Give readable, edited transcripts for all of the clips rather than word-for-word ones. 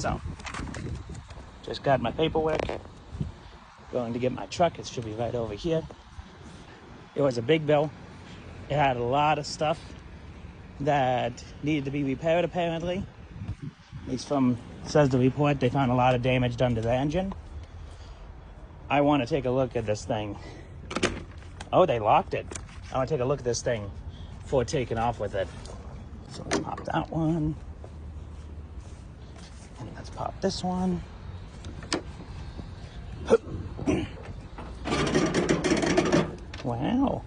So, just got my paperwork. Going to get my truck. It should be right over here. It was a big bill. It had a lot of stuff that needed to be repaired, apparently. At least from, says the report, they found a lot of damage done to the engine. I want to take a look at this thing. Oh, they locked it. I want to take a look at this thing before taking off with it. So let's pop that one. And let's pop this one. Wow.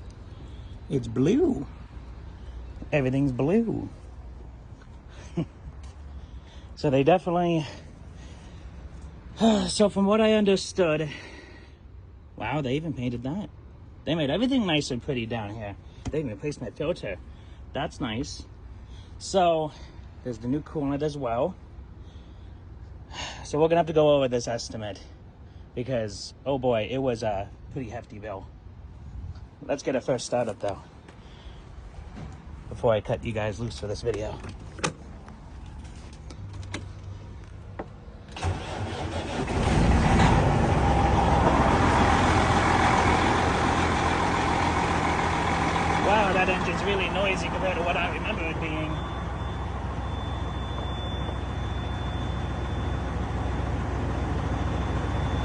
It's blue. Everything's blue. So they definitely... So from what I understood... Wow, they even painted that. They made everything nice and pretty down here. They even replaced my filter. That's nice. So, there's the new coolant as well. So we're gonna have to go over this estimate. Because, oh boy, it was a pretty hefty bill. Let's get it first started though, before I cut you guys loose for this video. Wow, that engine's really noisy compared to what I remember it being.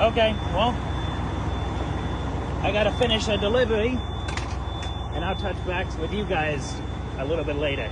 Okay, well, I gotta finish a delivery, and I'll touch back with you guys a little bit later.